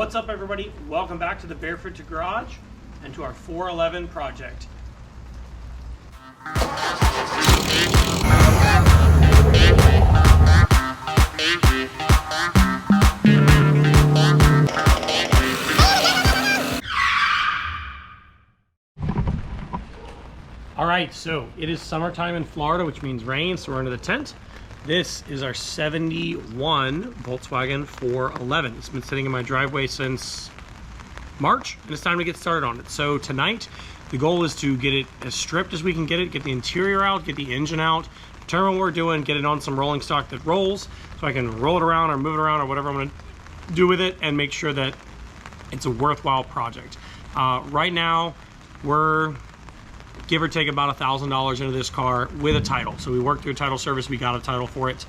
What's up, everybody? Welcome back to the Barefooted Garage and to our 411 project. All right, so it is summertime in Florida, which means rain, so we're under the tent. This is our 71 Volkswagen 411. It's been sitting in my driveway since March, and it's time to get started on it. So tonight, the goal is to get it as stripped as we can get the interior out, get the engine out, determine what we're doing, get it on some rolling stock that rolls, so I can roll it around or move it around or whatever I'm gonna do with it, and make sure that it's a worthwhile project. Right now, we're give or take about $1,000 into this car with a title. So we worked through a title service, we got a title for it.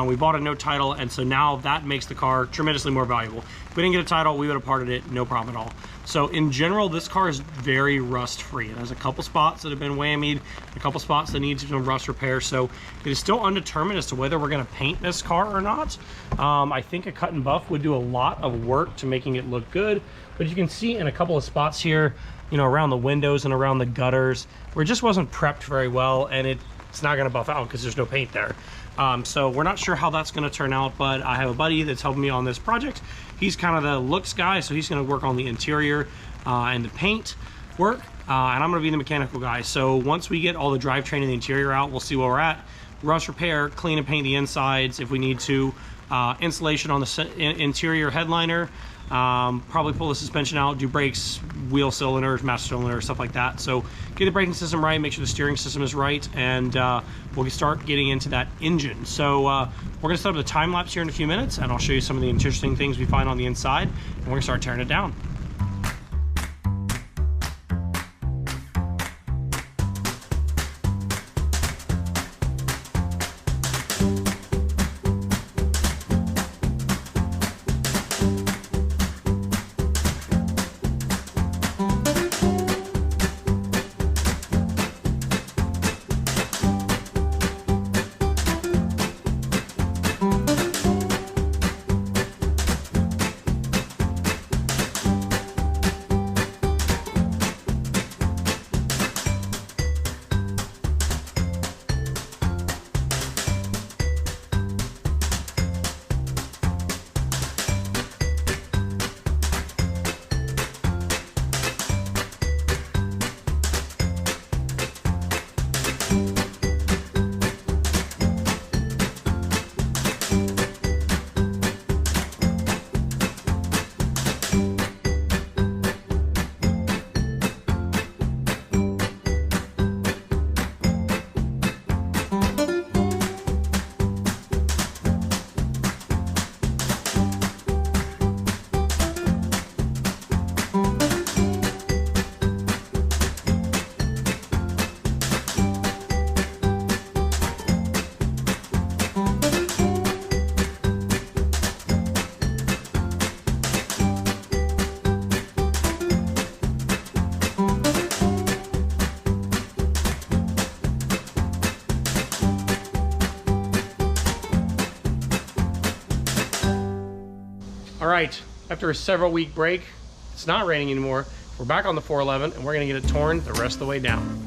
We bought a no title, and so now that makes the car tremendously more valuable. If we didn't get a title, we would have parted it, no problem at all. So in general, this car is very rust free. It has a couple spots that have been whammied, a couple spots that need some rust repair. So it is still undetermined as to whether we're gonna paint this car or not. I think a cut and buff would do a lot of work to making it look good, but you can see in a couple of spots here, you know, around the windows and around the gutters, where it just wasn't prepped very well, and it's not gonna buff out because there's no paint there. So we're not sure how that's gonna turn out, but I have a buddy that's helping me on this project. He's kind of the looks guy, so he's gonna work on the interior and the paint work, and I'm gonna be the mechanical guy. So once we get all the drivetrain and the interior out, we'll see where we're at. Rust repair, clean and paint the insides if we need to, insulation on the interior headliner, probably pull the suspension out, do brakes, wheel cylinders, master cylinder, stuff like that. So get the braking system right, make sure the steering system is right, and we'll start getting into that engine. So we're gonna set up the time lapse here in a few minutes, and I'll show you some of the interesting things we find on the inside, and we're gonna start tearing it down. All right, after a several week break, it's not raining anymore. We're back on the 411, and we're gonna get it torn the rest of the way down.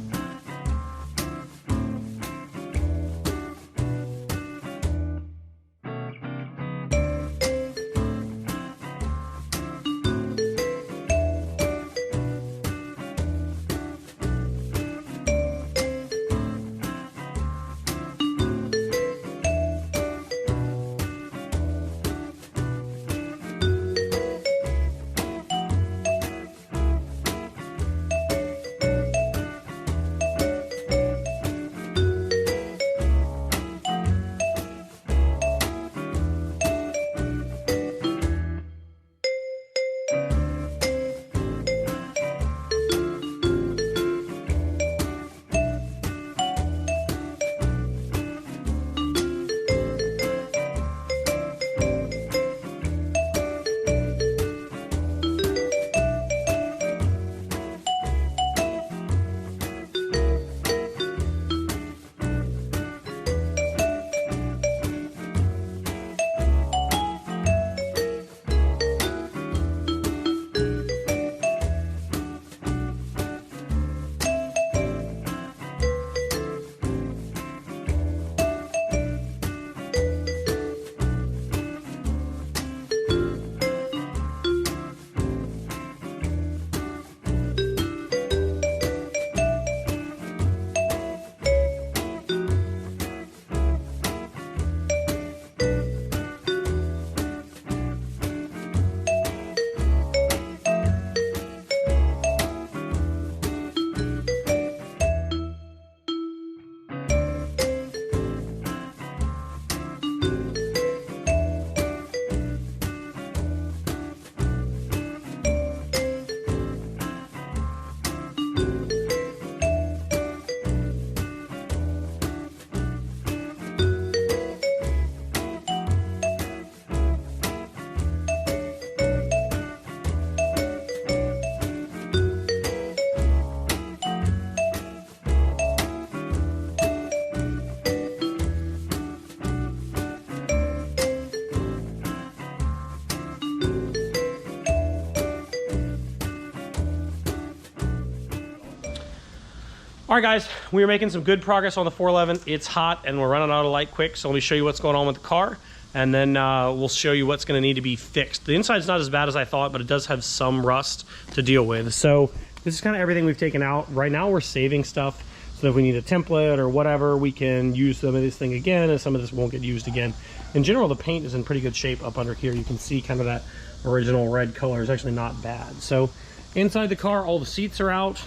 All right, guys, we are making some good progress on the 411. It's hot and we're running out of light quick, so let me show you what's going on with the car, and then we'll show you what's going to need to be fixed. The inside's not as bad as I thought, but it does have some rust to deal with. So this is kind of everything we've taken out. Right now we're saving stuff, so if we need a template or whatever, we can use some of this thing again, and some of this won't get used again. In general, the paint is in pretty good shape up under here. You can see kind of that original red color is actually not bad. So inside the car, all the seats are out,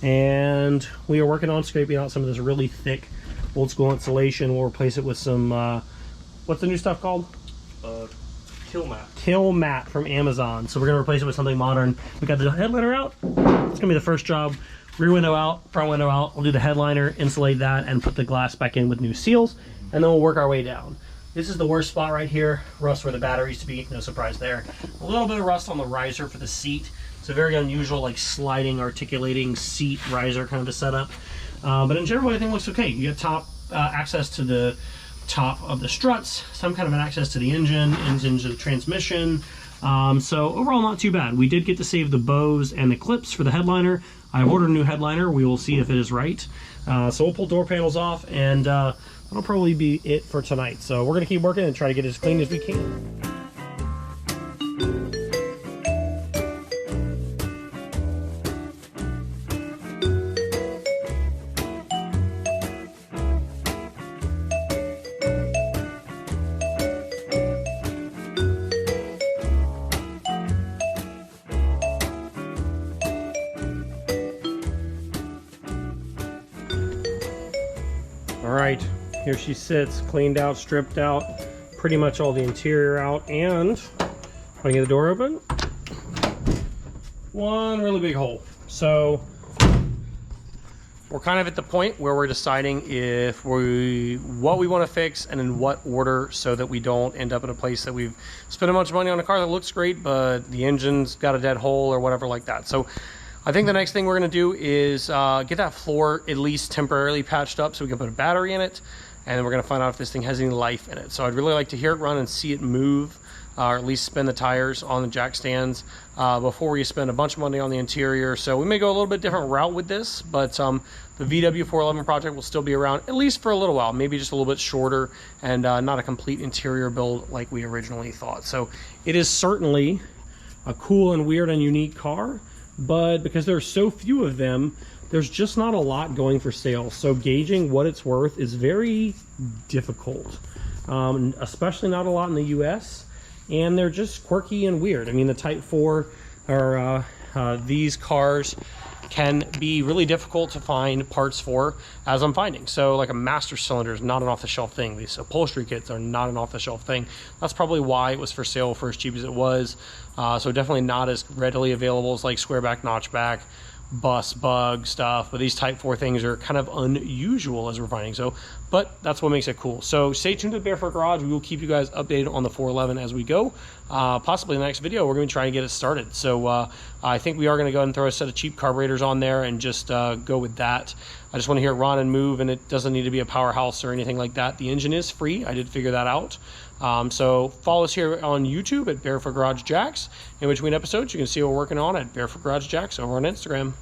and we are working on scraping out some of this really thick old school insulation. We'll replace it with some what's the new stuff called? Kill mat. Kill mat from Amazon. So we're gonna replace it with something modern. We got the headliner out. It's gonna be the first job. Rear window out, front window out. We'll do the headliner, insulate that, and put the glass back in with new seals, and then we'll work our way down. This is the worst spot right here. Rust where the battery used to be, no surprise there. A little bit of rust on the riser for the seat. It's a very unusual, like, sliding, articulating seat riser kind of a setup. But in general, everything looks okay. You get top access to the top of the struts, some kind of an access to the engine to the transmission. So overall, not too bad. We did get to save the bows and the clips for the headliner. I've ordered a new headliner. We will see if it is right. So we'll pull door panels off, and that'll probably be it for tonight. So we're gonna keep working and try to get it as clean as we can. All right, here she sits, cleaned out, stripped out, pretty much all the interior out, and if I can get the door open, one really big hole. So we're kind of at the point where we're deciding if what we want to fix and in what order, so that we don't end up in a place that we've spent a bunch of money on a car that looks great, but the engine's got a dead hole or whatever like that. So I think the next thing we're going to do is get that floor at least temporarily patched up so we can put a battery in it, and then we're going to find out if this thing has any life in it. So I'd really like to hear it run and see it move, or at least spin the tires on the jack stands before we spend a bunch of money on the interior. So we may go a little bit different route with this, but the VW 411 project will still be around at least for a little while, maybe just a little bit shorter, and not a complete interior build like we originally thought. So it is certainly a cool and weird and unique car, but because there are so few of them, there's just not a lot going for sale. So gauging what it's worth is very difficult, especially not a lot in the US, and they're just quirky and weird. I mean, the Type 4 or these cars can be really difficult to find parts for, as I'm finding. So like a master cylinder is not an off-the-shelf thing. These upholstery kits are not an off-the-shelf thing. That's probably why it was for sale for as cheap as it was. So definitely not as readily available as like squareback, notchback, bus bug stuff, but these Type 4 things are kind of unusual as we're finding. So, but that's what makes it cool. So stay tuned to the Barefoot Garage. We will keep you guys updated on the 411 as we go. Possibly in the next video, we're going to try and get it started. So I think we are going to go ahead and throw a set of cheap carburetors on there and just go with that. I just want to hear it run and move, and it doesn't need to be a powerhouse or anything like that. The engine is free. I did figure that out. So follow us here on YouTube at Barefoot Garage Jacks. In between episodes, you can see what we're working on at Barefoot Garage Jacks over on Instagram.